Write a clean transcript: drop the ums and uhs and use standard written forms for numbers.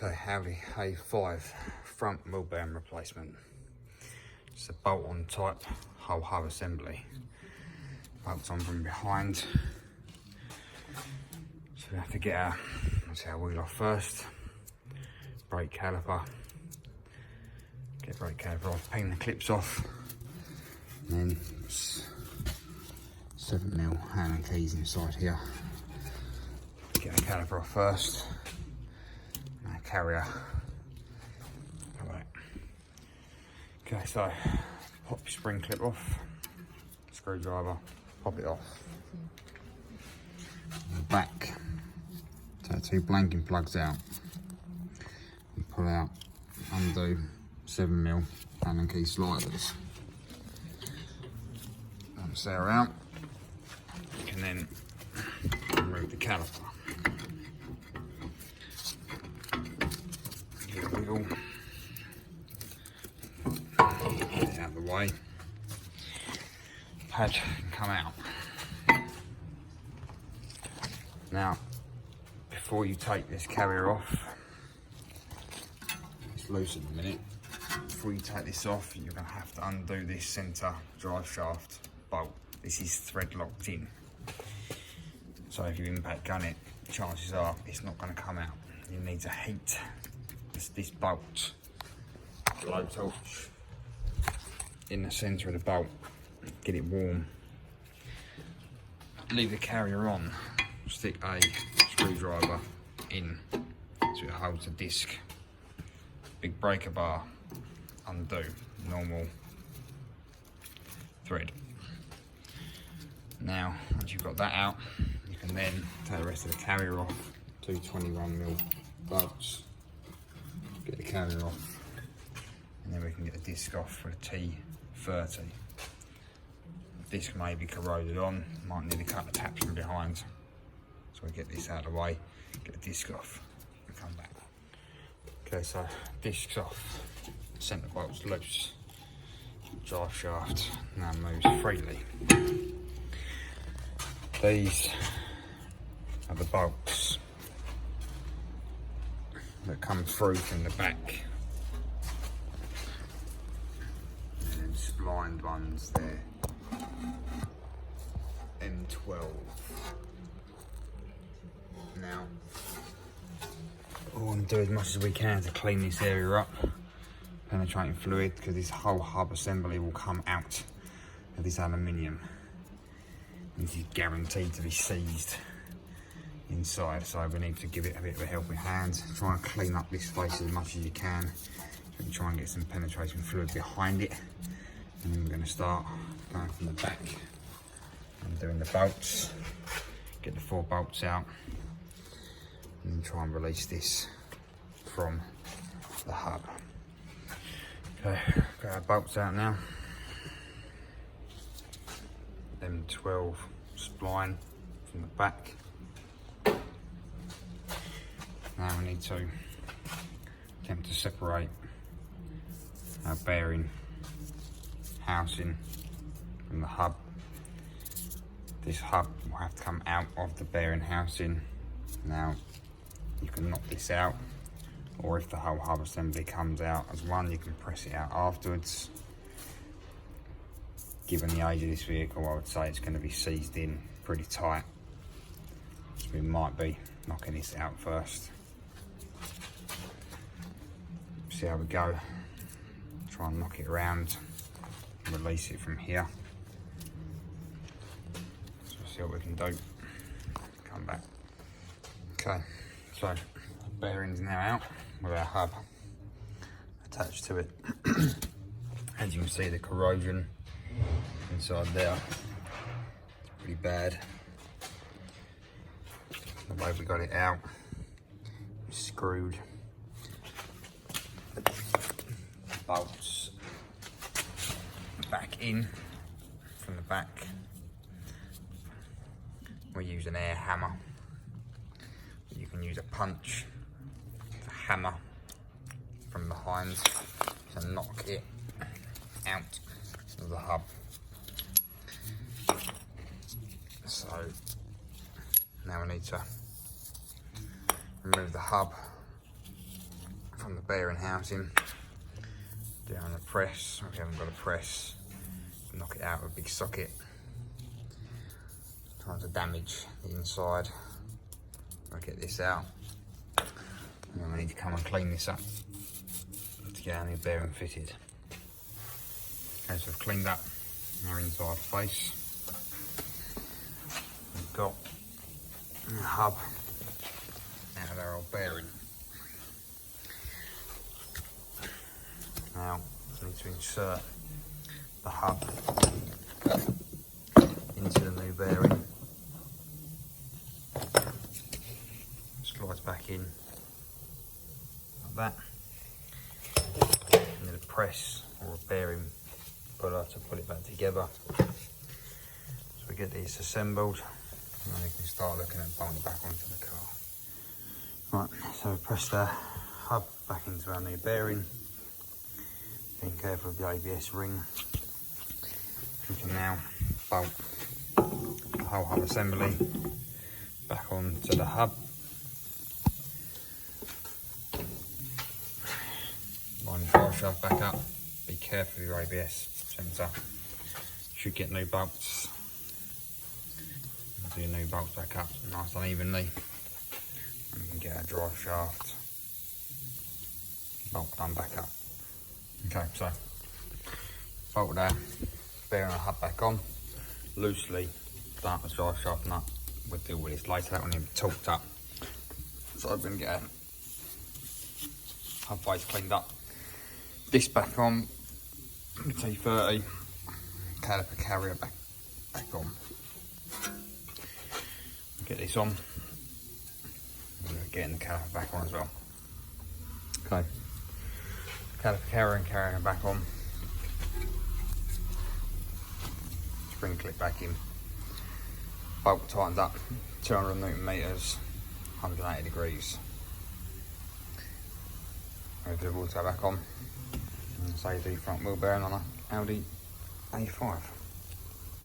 Okay, Audi A5 front wheel bearing replacement. It's a bolt-on type whole hub assembly. Bolts on from behind. So we have to get our wheel off first. Brake caliper. Get brake caliper off, ping the clips off. And then 7mm Allen keys inside here. Get the caliper off first. And carrier. Right. Okay, so pop your spring clip off. Screwdriver, pop it off. And the back. Take two blanking plugs out. And pull out, undo 7mm Allen key sliders. Once they're out, you can then remove the caliper. Get the wheel out of the way. Pad can come out. Now, before you take this carrier off, it's loose at the minute. Before you take this off, you're going to have to undo this centre drive shaft bolt. This is thread locked in. So if you impact gun it, chances are it's not going to come out. You need to heat this bolt, blowtorch in the centre of the bolt, get it warm. Leave the carrier on, stick a screwdriver in so it holds the disc. Big breaker bar, undo, normal thread. Now, once you've got that out, you can then take the rest of the carrier off. Two 21mm bolts. Get the carrier off, and then we can get the disc off for the T30. The disc may be corroded on, might need to cut the taps from behind. So we get this out of the way, get the disc off, and come back. Okay, so disc's off, centre bolt's loose. Drive shaft now moves freely. These are the bolts that come through from the back. And then splined ones there. M12. Now, all I want to do as much as we can to clean this area up. Penetrating fluid, because this whole hub assembly will come out of this aluminium. This is guaranteed to be seized inside, so we need to give it a bit of a helping hand. Try and clean up this face as much as you can. So we try and get some penetration fluid behind it. And then we're going to start going from the back and doing the bolts. Get the 4 bolts out and then try and release this from the hub. Okay, got our bolts out now. M12 spline from the back. Now we need to attempt to separate our bearing housing from the hub. This hub will have to come out of the bearing housing. Now you can knock this out, or if the whole hub assembly comes out as one, you can press it out afterwards. Given the age of this vehicle, I would say it's going to be seized in pretty tight. So we might be knocking this out first. See how we go. Try and knock it around, release it from here. So we'll see what we can do. Come back. Okay, so the bearing's now out with our hub attached to it. As you can see, the corrosion inside there is pretty bad. The way we got it out, we screwed the bolts back in from the back. We use an air hammer. You can use a punch to hammer from behind to knock it out of the hub. So now we need to remove the hub from the bearing housing down the press. If you haven't got a press, knock it out with a big socket. Trying to damage the inside. I'll get this out. And then we need to come and clean this up to get our new bearing fitted. Okay, so we've cleaned up our inside face. We've got the hub out of our old bearing. Now, we need to insert the hub into the new bearing. Slides back in like that. And then a press or a bearing puller to put it back together. So we get these assembled, and then we can start looking at bolting back onto the car. Right, so we press the hub back into our new bearing. Being careful with the ABS ring. We can now bolt the whole hub assembly back onto the hub. Line the drive shaft back up. Be careful with your ABS sensor. Should get new bolts. Do your new bolts back up nice and evenly. And we can get our drive shaft bolt done back up. Okay, so bolt that bearing and hub back on. Loosely start the drive shaft nut. We'll deal with this later, that one will be torqued up. So we're going to get our hub face cleaned up. This back on, T30, caliper carrier back on. Get this on, and getting the caliper back on as well. Okay, caliper carrier and carrier back on. Spring clip back in. Bolt tightened up, 200 Newton meters, 180 degrees. Ready for the water back on. And save the front wheel bearing on a Audi A5.